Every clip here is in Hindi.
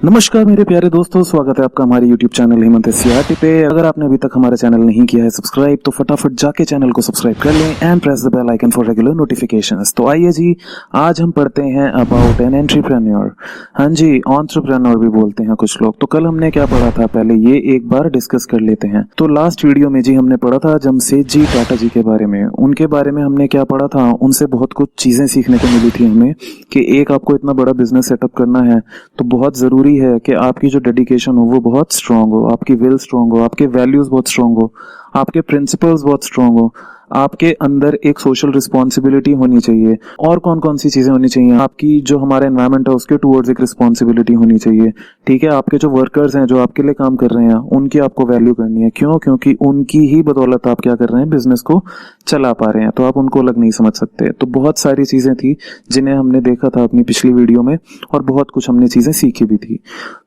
नमस्कार मेरे प्यारे दोस्तों, स्वागत है आपका हमारे YouTube चैनल हेमंत SCRT पे। अगर आपने अभी तक हमारा चैनल नहीं किया है सब्सक्राइब, तो फटाफट जाके चैनल को सब्सक्राइब कर लें and press the bell icon for regular notifications. तो आइए जी, आज हम पढ़ते हैं अबाउट एन एंटरप्रेन्योर। हाँ जी, एंटरप्रेन्योर भी बोलते हैं कुछ लोग। तो कल हमने क्या पढ़ा था, पहले ये एक बार डिस्कस कर लेते हैं। तो लास्ट वीडियो में जी हमने पढ़ा था जमशेदजी टाटा जी के बारे में। उनके बारे में हमने क्या पढ़ा था, उनसे बहुत कुछ चीजें सीखने को मिली थी हमें कि एक आपको इतना बड़ा बिजनेस सेटअप करना है तो बहुत जरूरी है कि आपकी जो डेडिकेशन हो वो बहुत स्ट्रांग हो, आपकी विल स्ट्रांग हो, आपके वैल्यूज बहुत स्ट्रांग हो, आपके प्रिंसिपल्स बहुत स्ट्रांग हो, आपके अंदर एक सोशल रिस्पॉन्सिबिलिटी होनी चाहिए। और कौन कौन सी चीजें होनी चाहिए, आपकी जो हमारा एनवायरमेंट है उसके टूवर्ड्स एक रिस्पॉन्सिबिलिटी होनी चाहिए। ठीक है, आपके जो वर्कर्स हैं जो आपके लिए काम कर रहे हैं उनकी आपको वैल्यू करनी है। क्यों? क्योंकि उनकी ही बदौलत आप क्या कर रहे हैं, बिजनेस को चला पा रहे हैं। तो आप उनको अलग नहीं समझ सकते। तो बहुत सारी चीजें थी जिन्हें हमने देखा था अपनी पिछली वीडियो में, और बहुत कुछ हमने चीजें सीखी भी थी।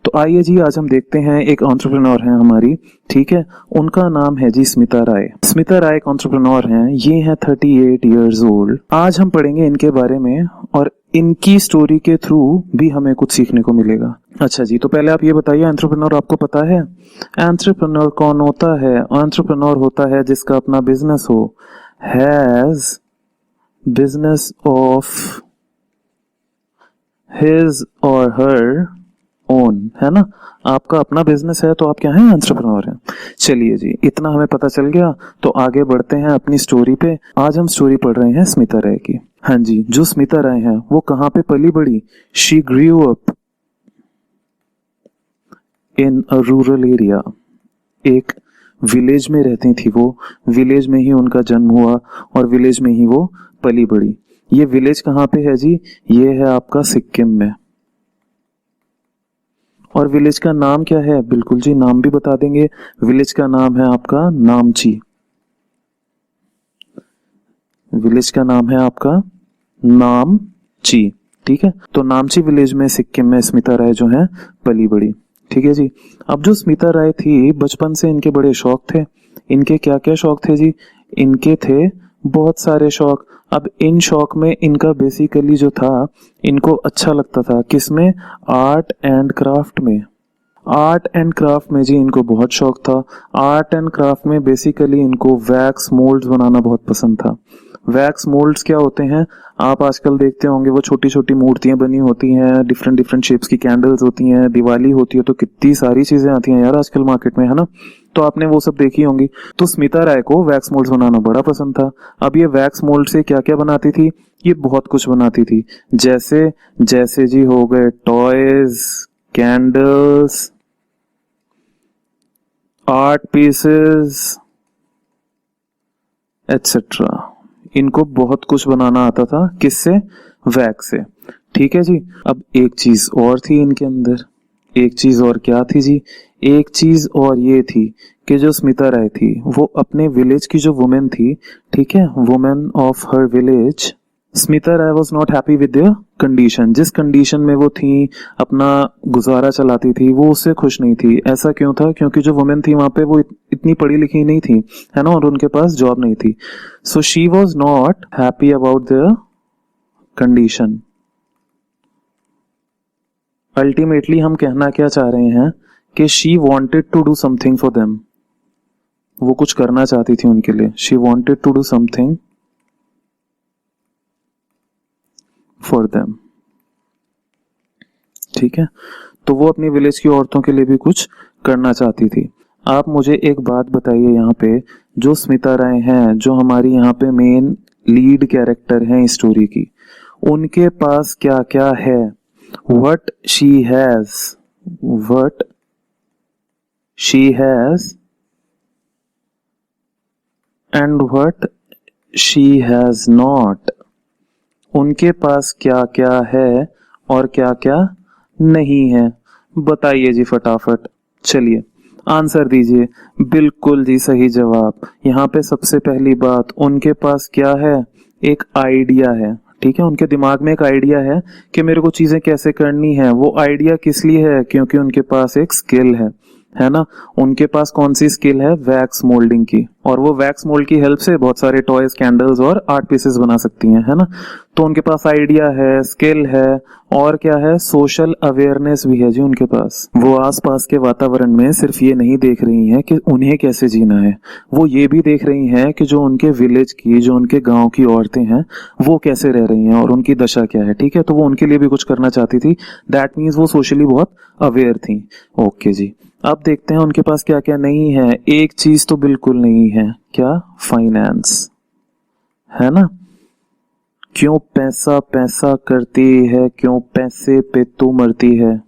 तो आइए जी, आज हम देखते हैं एक एंटरप्रेन्योर है हमारी। ठीक है, उनका नाम है जी स्मिता राय। स्मिता राय एक एंटरप्रेन्योर हैं। ये हैं 38 इयर्स ओल्ड। आज हम पढ़ेंगे इनके बारे में और इनकी स्टोरी के थ्रू भी हमें कुछ सीखने को मिलेगा। अच्छा जी, तो पहले आप ये बताइए, एंटरप्रेन्योर आपको पता है एंटरप्रेन्योर कौन होता है? एंटरप्रेन्योर होता है जिसका अपना बिजनेस हो, हैज बिजनेस ऑफ हिज और हर ओन, है ना। आपका अपना बिजनेस है तो आप क्या हैं, एंटरप्रेन्योर हैं। चलिए जी, इतना हमें पता चल गया। तो आगे बढ़ते हैं अपनी स्टोरी पे। आज हम स्टोरी पढ़ रहे हैं स्मिता राय की। हाँ जी, जो स्मिता राय हैं वो कहाँ पे पली बड़ी? She grew up in a rural area. एक विलेज में रहती थी वो, विलेज में ही उनका जन्म हुआ और विलेज में ही वो पली बड़ी। ये विलेज कहाँ पे है जी? ये है आपका सिक्किम में। और विलेज का नाम क्या है? बिल्कुल जी, नाम भी बता देंगे। विलेज का नाम है आपका नामची। विलेज का नाम है आपका नामची। ठीक है, तो नामची विलेज में सिक्किम में स्मिता राय जो है पली बड़ी। ठीक है जी। अब जो स्मिता राय थी, बचपन से इनके बड़े शौक थे। इनके क्या क्या शौक थे जी? इनके थे बहुत सारे शौक। अब इन शौक में इनका बेसिकली जो था, इनको अच्छा लगता था किसमें? आर्ट एंड क्राफ्ट में। आर्ट एंड क्राफ्ट में जी इनको बहुत शौक था। आर्ट एंड क्राफ्ट में बेसिकली इनको वैक्स मोल्ड्स बनाना बहुत पसंद था। वैक्स मोल्ड्स क्या होते हैं? आप आजकल देखते होंगे वो छोटी छोटी मूर्तियां बनी होती हैं, डिफरेंट डिफरेंट शेप्स की कैंडल्स होती हैं, दिवाली होती है तो कितनी सारी चीजें आती हैं यार आजकल मार्केट में, है ना। तो आपने वो सब देखी होंगी। तो स्मिता राय को वैक्स मोल्ड्स बनाना बड़ा पसंद था। अब ये वैक्स मोल्ड से क्या क्या बनाती थी? ये बहुत कुछ बनाती थी। जैसे जैसे जी हो गए toys, candles, art pieces etcetera. इनको बहुत कुछ बनाना आता था। किससे? वैक्स से। ठीक है जी। अब एक चीज और थी इनके अंदर। एक चीज और क्या थी जी? एक चीज और ये थी कि जो स्मिता राय थी वो अपने विलेज की जो वुमेन थी, ठीक है, women of her village, Smita Rai was not happy with the condition. जिस कंडीशन में वो थी, अपना गुजारा चलाती थी, वो उससे खुश नहीं थी। ऐसा क्यों था? क्योंकि जो वुमेन थी वहां पे वो इतनी पढ़ी लिखी नहीं थी, है ना, और उनके पास जॉब नहीं थी। So she was not happy about the condition. Ultimately हम कहना क्या चाह रहे हैं कि she wanted to do something for them. वो कुछ करना चाहती थी उनके लिए। She wanted to do something for them. ठीक है, तो वो अपनी विलेज की औरतों के लिए भी कुछ करना चाहती थी। आप मुझे एक बात बताइए, यहाँ पे जो स्मिता राय हैं, जो हमारी यहाँ पे मेन लीड कैरेक्टर हैं स्टोरी की, उनके पास क्या क्या है? What she has, what she has and what she has not. उनके पास क्या क्या है और क्या क्या नहीं है? बताइए जी फटाफट। चलिए आंसर दीजिए। बिल्कुल जी, सही जवाब। यहाँ पे सबसे पहली बात, उनके पास क्या है? एक आइडिया है। ठीक है, उनके दिमाग में एक आइडिया है कि मेरे को चीजें कैसे करनी है। वो आइडिया किस लिए है? क्योंकि उनके पास एक स्किल है। है ना। उनके पास कौन सी स्किल है, वैक्स मोल्डिंग की, और वो वैक्स मोल्ड की हेल्प से बहुत सारे टॉयज, कैंडल्स और आर्ट पीसेस बना सकती हैं, है ना। तो उनके पास आइडिया है, स्किल है, और क्या है, सोशल अवेयरनेस भी है जी उनके पास। वो आसपास के वातावरण में सिर्फ ये नहीं देख रही हैं कि उन्हें कैसे जीना है, वो ये भी देख रही हैं कि जो उनके विलेज की, जो उनके गांव की औरतें हैं वो कैसे रह रही हैं और उनकी दशा क्या है, ठीक है। तो वो उनके लिए भी कुछ करना चाहती थी। दैट मीन्स वो सोशली बहुत अवेयर थी। ओके जी, अब देखते हैं उनके पास क्या क्या नहीं है। एक चीज तो बिल्कुल नहीं है, क्या, फाइनेंस, है ना। क्यों पैसा पैसा करती है, क्यों पैसे पे तू मरती है।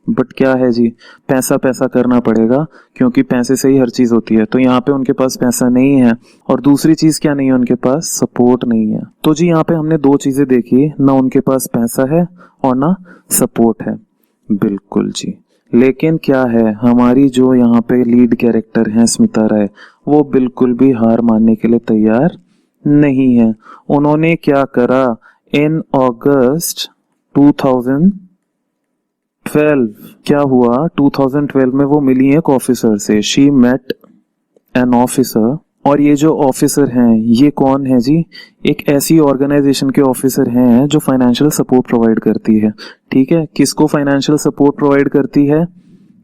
बट क्या है जी, पैसा पैसा करना पड़ेगा क्योंकि पैसे से ही हर चीज होती है। तो यहाँ पे उनके पास पैसा नहीं है, और दूसरी चीज क्या नहीं है उनके पास, सपोर्ट नहीं है। तो जी यहाँ पे हमने दो चीजें देखी, ना उनके पास पैसा है और ना सपोर्ट है। बिल्कुल जी, लेकिन क्या है, हमारी जो यहाँ पे लीड कैरेक्टर है स्मिता राय, वो बिल्कुल भी हार मानने के लिए तैयार नहीं है। उन्होंने क्या करा, इन अगस्त 2012 क्या हुआ, 2012 में वो मिली एक ऑफिसर से। शी मेट एन ऑफिसर, और ये जो ऑफिसर हैं ये कौन है जी, एक ऐसी ऑर्गेनाइजेशन के ऑफिसर हैं जो फाइनेंशियल सपोर्ट प्रोवाइड करती है, ठीक है। किसको फाइनेंशियल सपोर्ट प्रोवाइड करती है,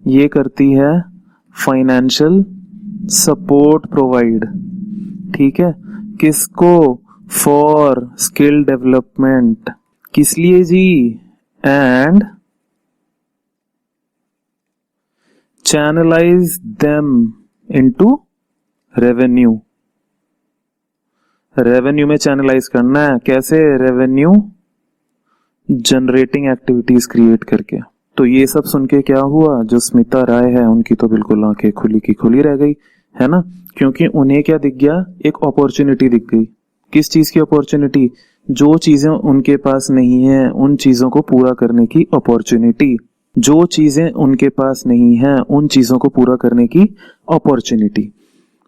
ये करती है फाइनेंशियल सपोर्ट प्रोवाइड, ठीक है। किसको, फॉर स्किल डेवलपमेंट, किस लिए जी, and channelise them into revenue. Revenue में चैनलाइज करना है, कैसे, रेवेन्यू जनरेटिंग एक्टिविटीज क्रिएट करके। तो ये सब सुन के क्या हुआ, जो स्मिता राय है उनकी तो बिल्कुल आंखें खुली की खुली रह गई, है ना। क्योंकि उन्हें क्या दिख गया, एक अपॉर्चुनिटी दिख गई। किस चीज की अपॉर्चुनिटी, जो चीजें उनके पास नहीं है उन चीजों को पूरा करने की अपॉर्चुनिटी। जो चीजें उनके पास नहीं है उन चीजों को पूरा करने की अपॉर्चुनिटी।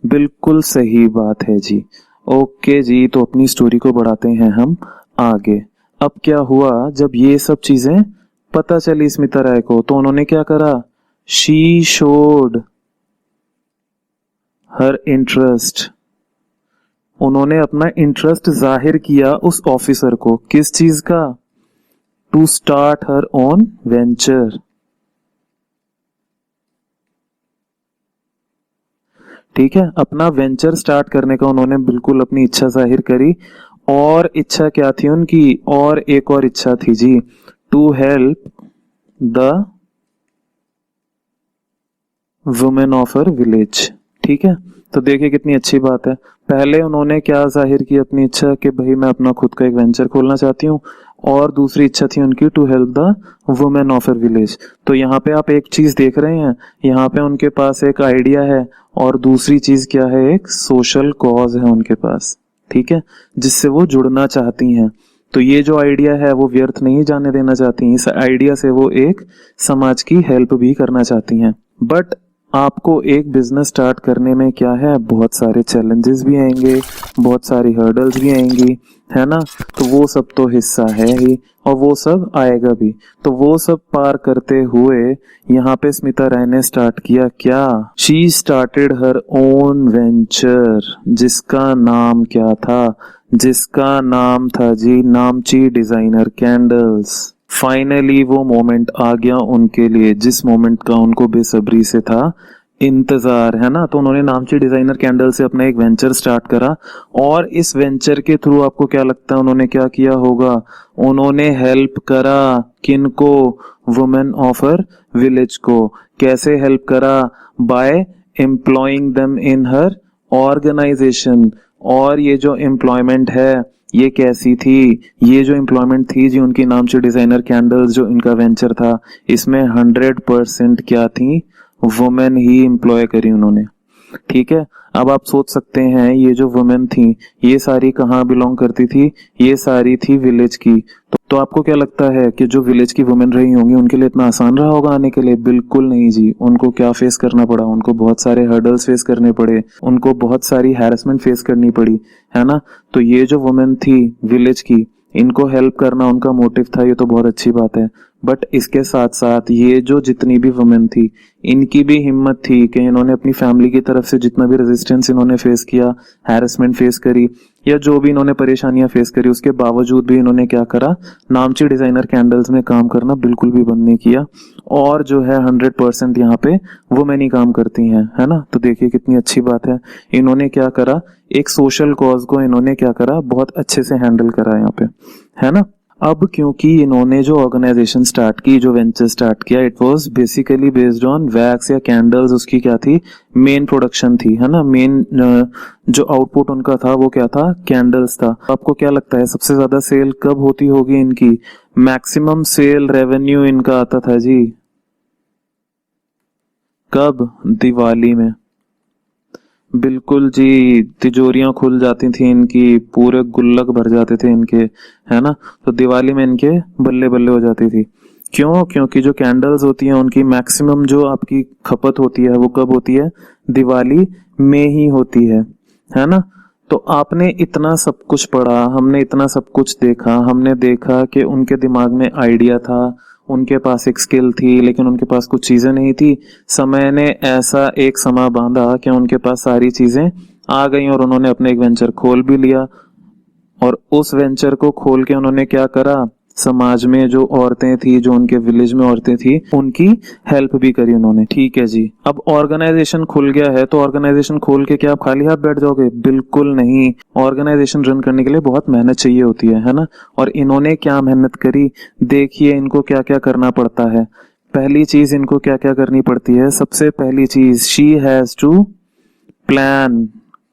बिल्कुल सही बात है जी। ओके जी, तो अपनी स्टोरी को बढ़ाते हैं हम आगे। अब क्या हुआ, जब ये सब चीजें पता चली स्मिता राय को, तो उन्होंने क्या करा, शी शोड हर इंटरेस्ट, उन्होंने अपना इंटरेस्ट जाहिर किया उस ऑफिसर को, किस चीज का, to start her own venture, ठीक है। अपना वेंचर स्टार्ट करने का उन्होंने बिल्कुल अपनी इच्छा जाहिर करी। और इच्छा क्या थी उनकी, और एक और इच्छा थी जी, to help the women of her village, ठीक है। तो देखिए कितनी अच्छी बात है। पहले उन्होंने क्या जाहिर की अपनी इच्छा कि भाई मैं अपना खुद का एक वेंचर खोलना चाहती हूँ, और दूसरी इच्छा थी उनकी to help the women of her village. तो यहाँ पे आप एक चीज देख रहे हैं, यहाँ पे उनके पास एक आइडिया है, और दूसरी चीज क्या है, एक सोशल कॉज है उनके पास, ठीक है, जिससे वो जुड़ना चाहती हैं। तो ये जो आइडिया है वो व्यर्थ नहीं जाने देना चाहती। इस आइडिया से वो एक समाज की हेल्प भी करना चाहती हैं। बट आपको एक बिजनेस स्टार्ट करने में क्या है, बहुत सारे चैलेंजेस भी आएंगे, बहुत सारी हर्डल्स भी आएंगी, है ना। तो वो सब तो हिस्सा है ही, और वो सब आएगा भी। तो वो सब पार करते हुए यहाँ पे स्मिता राय ने स्टार्ट किया क्या, she started her own venture, जिसका नाम क्या था, जिसका नाम था जी नामची डिजाइनर कैंडल्स। फाइनली वो मोमेंट आ गया उनके लिए, जिस मोमेंट का उनको बेसब्री से था इंतजार, है ना। तो उन्होंने नामची डिजाइनर कैंडल से अपना एक वेंचर स्टार्ट करा, और इस वेंचर के थ्रू आपको क्या लगता है उन्होंने क्या किया होगा, उन्होंने हेल्प करा किनको, वुमेन ऑफ हर विलेज को। कैसे हेल्प करा, by employing them in her organisation. और ये जो एम्प्लॉयमेंट है ये कैसी थी, ये जो एम्प्लॉयमेंट थी जी उनकी नामची डिजाइनर कैंडल्स जो इनका वेंचर था, इसमें 100% क्या थी, वुमेन ही एम्प्लॉय करी उन्होंने, ठीक है। अब आप सोच सकते हैं ये जो वुमेन थी ये सारी कहाँ बिलोंग करती थी, ये सारी थी विलेज की। तो आपको क्या लगता है कि जो विलेज की वुमेन रही होंगी उनके लिए इतना आसान रहा होगा आने के लिए, बिल्कुल नहीं जी। उनको क्या फेस करना पड़ा, उनको बहुत सारे हर्डल्स फेस करने पड़े, उनको बहुत सारी हैरेसमेंट फेस करनी पड़ी, है ना। तो ये जो वुमेन थी विलेज की, इनको हेल्प करना उनका मोटिव था, ये तो बहुत अच्छी बात है। बट इसके साथ साथ ये जो जितनी भी वुमेन थी, इनकी भी हिम्मत थी कि इन्होंने अपनी फैमिली की तरफ से जितना भी रेजिस्टेंस इन्होंने फेस किया, हैरेसमेंट फेस करी या जो भी इन्होंने परेशानियां फेस करी, उसके बावजूद भी इन्होंने क्या करा, नामची डिजाइनर कैंडल्स में काम करना बिल्कुल भी बंद नहीं किया। और जो है 100% यहाँ पे वुमेन ही काम करती हैं, है ना। तो देखिए कितनी अच्छी बात है। इन्होंने क्या करा, एक सोशल कॉज को इन्होंने क्या करा, बहुत अच्छे से हैंडल करा यहाँ पे, है ना। अब क्योंकि इन्होंने जो ऑर्गेनाइजेशन स्टार्ट की, जो वेंचर स्टार्ट किया, it was basically based on wax या कैंडल्स, उसकी क्या थी, मेन प्रोडक्शन थी, है ना। मेन जो आउटपुट उनका था वो क्या था, कैंडल्स था। आपको क्या लगता है सबसे ज्यादा सेल कब होती होगी इनकी? मैक्सिमम सेल रेवेन्यू इनका आता था जी कब? दिवाली में। बिल्कुल जी, तिजोरियां खुल जाती थी इनकी, पूरे गुल्लक भर जाते थे इनके, है ना। तो दिवाली में इनके बल्ले बल्ले हो जाती थी। क्यों? क्योंकि जो कैंडल्स होती हैं उनकी मैक्सिमम जो आपकी खपत होती है वो कब होती है? दिवाली में ही होती है ना। तो आपने इतना सब कुछ पढ़ा, हमने इतना सब कुछ देखा, हमने देखा कि उनके दिमाग में आइडिया था, उनके पास एक स्किल थी, लेकिन उनके पास कुछ चीजें नहीं थी। समय ने ऐसा एक समा बांधा कि उनके पास सारी चीजें आ गई और उन्होंने अपने एक वेंचर खोल भी लिया। और उस वेंचर को खोल के उन्होंने क्या करा, समाज में जो औरतें थी, जो उनके विलेज में औरतें थी, उनकी हेल्प भी करी उन्होंने। ठीक है जी। अब ऑर्गेनाइजेशन खुल गया है, तो ऑर्गेनाइजेशन खोल के क्या आप खाली हाथ बैठ जाओगे? बिल्कुल नहीं। ऑर्गेनाइजेशन रन करने के लिए बहुत मेहनत चाहिए होती है ना। और इन्होंने क्या मेहनत करी, देखिए इनको क्या क्या करना पड़ता है। पहली चीज इनको क्या क्या करनी पड़ती है? सबसे पहली चीज, शी हैज टू प्लान।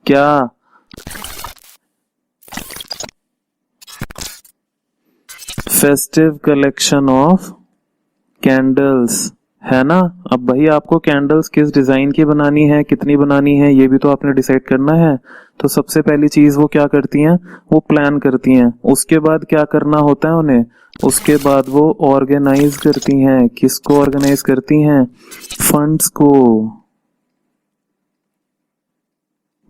क्या? फेस्टिव कलेक्शन ऑफ कैंडल्स, है ना। अब भाई आपको कैंडल्स किस डिजाइन की बनानी है, कितनी बनानी है, ये भी तो आपने डिसाइड करना है। तो सबसे पहली चीज वो क्या करती हैं, वो प्लान करती हैं। उसके बाद क्या करना होता है उन्हें? उसके बाद वो ऑर्गेनाइज करती हैं। किसको ऑर्गेनाइज करती हैं? फंड्स को।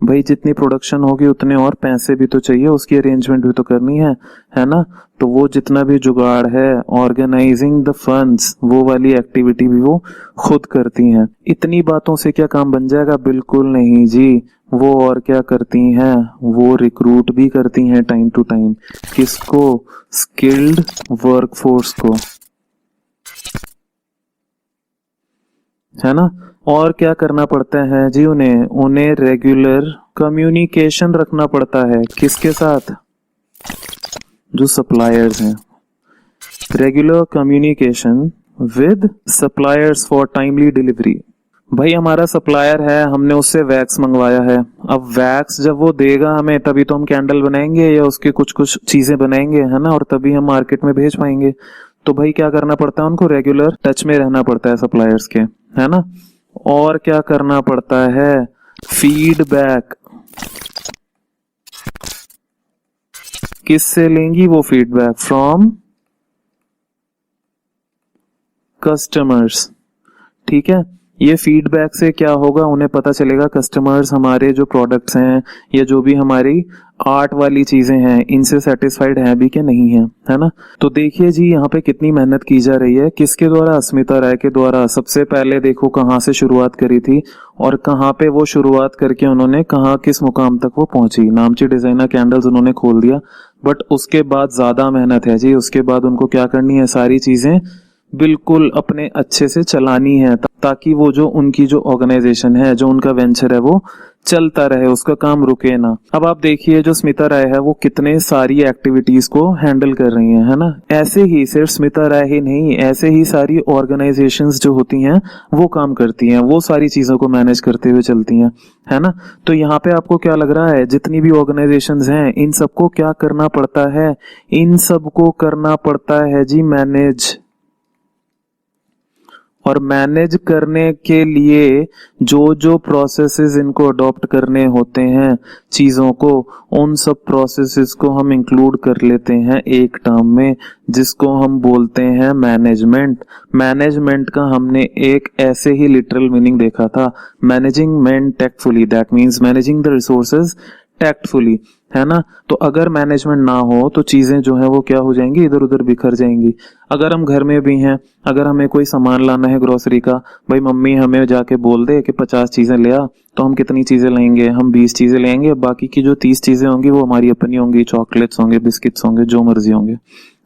भाई जितनी प्रोडक्शन होगी उतने और पैसे भी तो चाहिए, उसकी अरेंजमेंट भी तो करनी है ना। तो वो जितना भी जुगाड़ है, ऑर्गेनाइजिंग द फंड्स, वो वाली एक्टिविटी भी वो खुद करती हैं। इतनी बातों से क्या काम बन जाएगा? बिल्कुल नहीं जी। वो और क्या करती हैं, वो रिक्रूट भी करती हैं टाइम टू टाइम। किसको? स्किल्ड वर्कफोर्स को, है ना। और क्या करना पड़ता है जी उन्हें? उन्हें रेगुलर कम्युनिकेशन रखना पड़ता है। किसके साथ? जो सप्लायर्स हैं। Regular communication with suppliers for timely delivery. भाई हमारा सप्लायर है, हमने उससे वैक्स मंगवाया है। अब वैक्स जब वो देगा हमें, तभी तो हम कैंडल बनाएंगे या उसके कुछ कुछ चीजें बनाएंगे, है ना। और तभी हम मार्केट में भेज पाएंगे। तो भाई क्या करना पड़ता है, उनको रेगुलर टच में रहना पड़ता है सप्लायर्स के, है ना। और क्या करना पड़ता है? फीडबैक। किससे लेंगी वो फीडबैक? From customers. ठीक है। ये फीडबैक से क्या होगा, उन्हें पता चलेगा कस्टमर्स हमारे जो प्रोडक्ट्स हैं या जो भी हमारी आर्ट वाली चीजें हैं, इनसे सेटिस्फाइड है भी कि नहीं है ना। तो देखिए जी यहाँ पे कितनी मेहनत की जा रही है, किसके द्वारा? स्मिता राय के द्वारा। सबसे पहले देखो कहाँ से शुरुआत करी थी और कहाँ पे वो शुरुआत करके उन्होंने कहाँ किस मुकाम तक वो पहुंची। नामची डिजाइनर कैंडल्स उन्होंने खोल दिया, बट उसके बाद ज्यादा मेहनत है जी। उसके बाद उनको क्या करनी है, सारी चीजें बिल्कुल अपने अच्छे से चलानी है, ताकि वो जो उनकी जो ऑर्गेनाइजेशन है, जो उनका वेंचर है, वो चलता रहे, उसका काम रुके ना। अब आप देखिए जो स्मिता राय है वो कितने सारी एक्टिविटीज को हैंडल कर रही है ना। ऐसे ही सिर्फ स्मिता राय ही नहीं, ऐसे ही सारी ऑर्गेनाइजेशंस जो होती हैं वो काम करती हैं, वो सारी चीजों को मैनेज करते हुए चलती हैं, है ना। तो यहाँ पे आपको क्या लग रहा है, जितनी भी ऑर्गेनाइजेशंस हैं इन सबको क्या करना पड़ता है? इन सबको करना पड़ता है जी मैनेज। और मैनेज करने के लिए जो जो प्रोसेसेस इनको अडॉप्ट करने होते हैं चीजों को, उन सब प्रोसेसेस को हम इंक्लूड कर लेते हैं एक टर्म में, जिसको हम बोलते हैं मैनेजमेंट। मैनेजमेंट का हमने एक ऐसे ही लिटरल मीनिंग देखा था, managing man tactfully, that means managing the resources tactfully, है ना। तो अगर मैनेजमेंट ना हो तो चीजें जो है वो क्या हो जाएंगी, इधर उधर बिखर जाएंगी। अगर हम घर में भी हैं, अगर हमें कोई सामान लाना है ग्रोसरी का, भाई मम्मी हमें जाके बोल दे कि 50 चीजें ले आ, तो हम कितनी चीजें लेंगे, हम 20 चीजें लेंगे, बाकी की जो 30 चीजें होंगी वो हमारी अपनी होंगी, चॉकलेट्स होंगे, बिस्किट्स होंगे, जो मर्जी होंगे,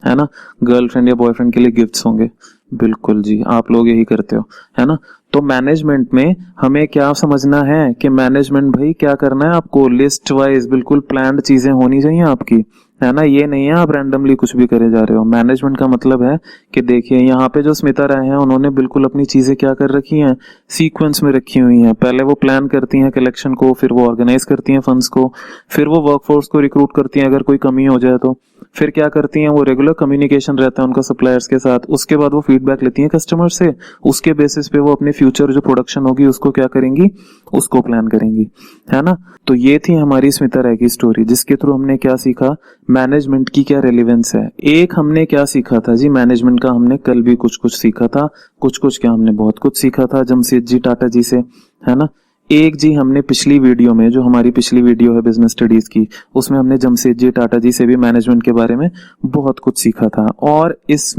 है ना। गर्लफ्रेंड या बॉयफ्रेंड के लिए गिफ्ट्स होंगे। बिल्कुल जी, आप लोग यही करते हो, है ना। तो मैनेजमेंट में हमें क्या समझना है कि मैनेजमेंट भाई क्या करना है आपको, लिस्ट वाइज बिल्कुल प्लान्ड चीजें होनी चाहिए आपकी, है ना। ये नहीं है आप रैंडमली कुछ भी करे जा रहे हो। मैनेजमेंट का मतलब है कि देखिए यहाँ पे जो स्मिता राय हैं उन्होंने बिल्कुल अपनी चीजें क्या कर रखी हैं, सीक्वेंस में रखी हुई हैं। पहले वो प्लान करती हैं कलेक्शन को, फिर वो ऑर्गेनाइज करती हैं फंड्स को, फिर वो वर्कफोर्स को रिक्रूट करती हैं अगर कोई कमी हो जाए तो, फिर क्या करती हैं वो रेगुलर कम्युनिकेशन रहता है उनका सप्लायर्स के साथ, उसके बाद वो फीडबैक लेती हैं कस्टमर से, उसके बेसिस पे वो अपने फ्यूचर जो प्रोडक्शन होगी उसको क्या करेंगी, उसको प्लान करेंगी, है ना। तो ये थी हमारी स्मिता राय की स्टोरी, जिसके थ्रू हमने क्या सीखा, मैनेजमेंट की क्या रेलेवेंस है। एक हमने क्या सीखा था जी मैनेजमेंट का, हमने कल भी कुछ कुछ सीखा था, कुछ कुछ क्या हमने बहुत कुछ सीखा था जमशेदजी टाटा जी से, है ना। एक जी हमने पिछली वीडियो में, जो हमारी पिछली वीडियो है बिजनेस स्टडीज की, उसमें हमने जमशेदजी टाटा जी से भी मैनेजमेंट के बारे में बहुत कुछ सीखा था, और इस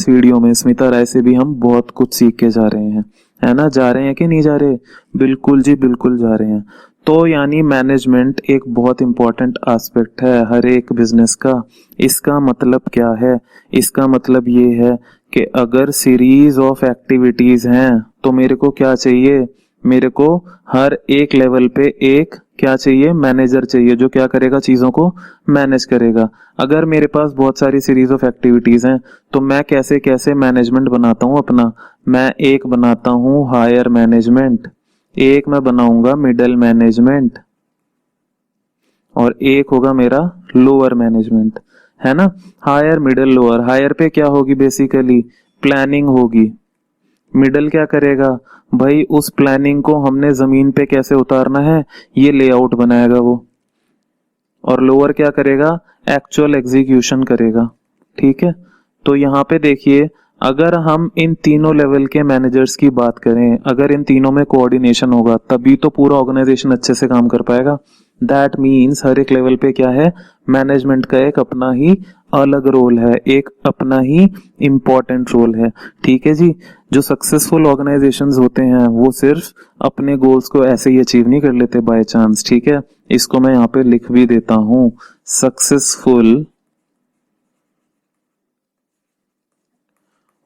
वीडियो में स्मिता राय से भी हम बहुत कुछ सीख के जा रहे हैं, है ना। जा रहे हैं कि नहीं जा रहे, बिल्कुल जी बिल्कुल जा रहे हैं। तो यानी मैनेजमेंट एक बहुत इंपॉर्टेंट एस्पेक्ट है हर एक बिजनेस का। इसका मतलब क्या है, इसका मतलब ये है कि अगर सीरीज ऑफ एक्टिविटीज हैं तो मेरे को क्या चाहिए, मेरे को हर एक लेवल पे एक क्या चाहिए, मैनेजर चाहिए, जो क्या करेगा, चीजों को मैनेज करेगा। अगर मेरे पास बहुत सारी सीरीज ऑफ एक्टिविटीज हैं तो मैं कैसे कैसे मैनेजमेंट बनाता हूँ अपना, मैं एक बनाता हूँ हायर मैनेजमेंट, एक मैं बनाऊंगा मिडिल मैनेजमेंट, और एक होगा मेरा लोअर मैनेजमेंट, है ना। हायर मिडिल लोअर, हायर पे क्या होगी, बेसिकली प्लानिंग होगी। मिडल क्या करेगा भाई, उस प्लानिंग को हमने जमीन पे कैसे उतारना है ये लेआउट बनाएगा वो। और लोअर क्या करेगा, एक्चुअल एग्जीक्यूशन करेगा, ठीक है। तो यहाँ पे देखिए, अगर हम इन तीनों लेवल के मैनेजर्स की बात करें, अगर इन तीनों में कोऑर्डिनेशन होगा तभी तो पूरा ऑर्गेनाइजेशन अच्छे से काम कर पाएगा। दैट मीन्स हर एक लेवल पे क्या है, मैनेजमेंट का एक अपना ही अलग रोल है, एक अपना ही इंपॉर्टेंट रोल है, ठीक है जी। जो सक्सेसफुल ऑर्गेनाइजेशंस होते हैं वो सिर्फ अपने गोल्स को ऐसे ही अचीव नहीं कर लेते बाय चांस, ठीक है। इसको मैं यहाँ पे लिख भी देता हूं, successful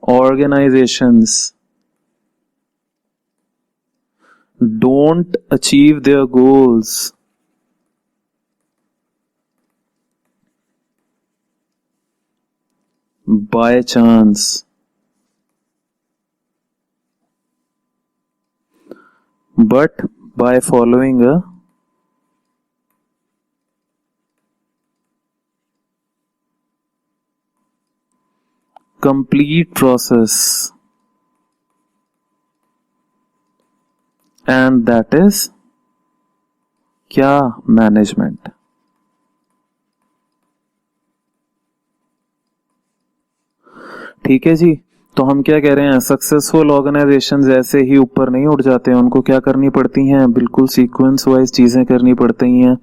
organizations don't achieve their goals by chance, but by following a complete process, and that is क्या, मैनेजमेंट। ठीक है जी। तो हम क्या कह रहे हैं, सक्सेसफुल ऑर्गेनाइजेशंस ऐसे ही ऊपर नहीं उठ जाते हैं, उनको क्या करनी पड़ती हैं, बिल्कुल सीक्वेंस वाइज चीजें करनी पड़ती हैं,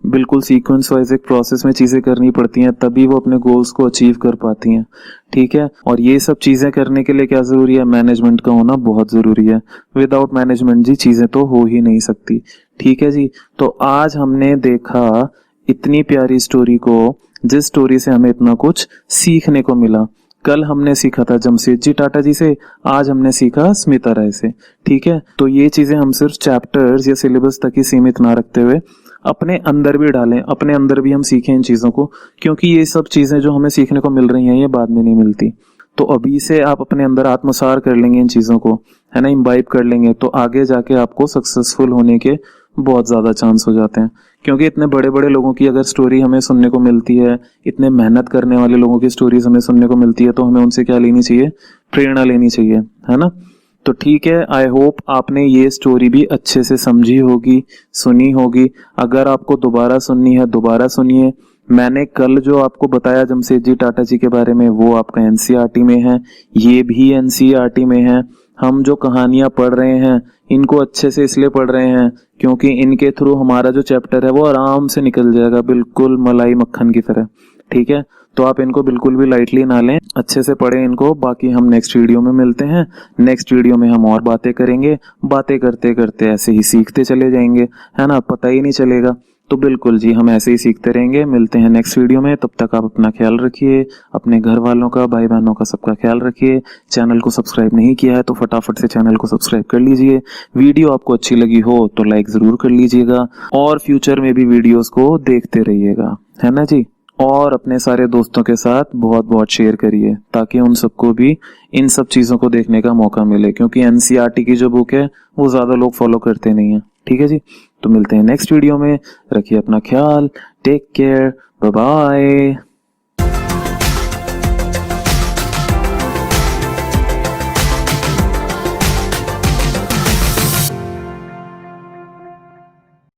बिल्कुल सीक्वेंस वाइज एक प्रोसेस में चीजें करनी पड़ती हैं, तभी वो अपने गोल्स को अचीव कर पाती हैं, ठीक है। और ये सब चीजें करने के लिए क्या जरूरी है, मैनेजमेंट का होना बहुत जरूरी है। विदाउट मैनेजमेंट जी चीजें तो हो ही नहीं सकती, ठीक है जी। तो आज हमने देखा इतनी प्यारी स्टोरी को, जिस स्टोरी से हमें इतना कुछ सीखने को मिला। कल हमने सीखा था जमशेदजी टाटा जी से, आज हमने सीखा स्मिता राय से, ठीक है। तो ये चीजें हम सिर्फ चैप्टर्स या सिलेबस तक ही सीमित ना रखते हुए अपने अंदर भी डालें, अपने अंदर भी हम सीखें इन चीजों को, क्योंकि ये सब चीजें जो हमें सीखने को मिल रही हैं ये बाद में नहीं मिलती। तो अभी से आप अपने अंदर आत्मसार कर लेंगे इन चीजों को, है ना, इम्बाइब कर लेंगे, तो आगे जाके आपको सक्सेसफुल होने के बहुत ज्यादा चांस हो जाते हैं। क्योंकि इतने बड़े बड़े लोगों की अगर स्टोरी हमें सुनने को मिलती है, इतने मेहनत करने वाले लोगों की स्टोरीज हमें सुनने को मिलती है, तो हमें उनसे क्या लेनी चाहिए, प्रेरणा लेनी चाहिए, है ना। तो ठीक है, आई होप आपने ये स्टोरी भी अच्छे से समझी होगी, सुनी होगी। अगर आपको दोबारा सुननी है दोबारा सुनिए। मैंने कल जो आपको बताया जमशेदजी टाटा जी के बारे में वो आपका एनसीईआरटी में है, ये भी एनसीईआरटी में है। हम जो कहानियां पढ़ रहे हैं इनको अच्छे से इसलिए पढ़ रहे हैं क्योंकि इनके थ्रू हमारा जो चैप्टर है वो आराम से निकल जाएगा, बिल्कुल मलाई मक्खन की तरह। ठीक है, तो आप इनको बिल्कुल भी लाइटली ना लें, अच्छे से पढ़ें इनको। बाकी हम नेक्स्ट वीडियो में मिलते हैं। नेक्स्ट वीडियो में हम और बातें करेंगे, बातें करते करते ऐसे ही सीखते चले जाएंगे, है ना, पता ही नहीं चलेगा। तो बिल्कुल जी, हम ऐसे ही सीखते रहेंगे। मिलते हैं नेक्स्ट वीडियो में, तब तक आप अपना ख्याल रखिए, अपने घर वालों का, भाई बहनों का, सबका ख्याल रखिए। चैनल को सब्सक्राइब नहीं किया है तो फटाफट से चैनल को सब्सक्राइब कर लीजिए। वीडियो आपको अच्छी लगी हो तो लाइक जरूर कर लीजिएगा और फ्यूचर में भी वीडियोस को देखते रहिएगा, है ना जी। और अपने सारे दोस्तों के साथ बहुत बहुत शेयर करिए ताकि उन सबको भी इन सब चीजों को देखने का मौका मिले, क्योंकि एनसीईआरटी की जो बुक है वो ज्यादा लोग फॉलो करते नहीं है। ठीक है जी, तो मिलते हैं नेक्स्ट वीडियो में। रखिए अपना ख्याल, टेक केयर, बाय बाय।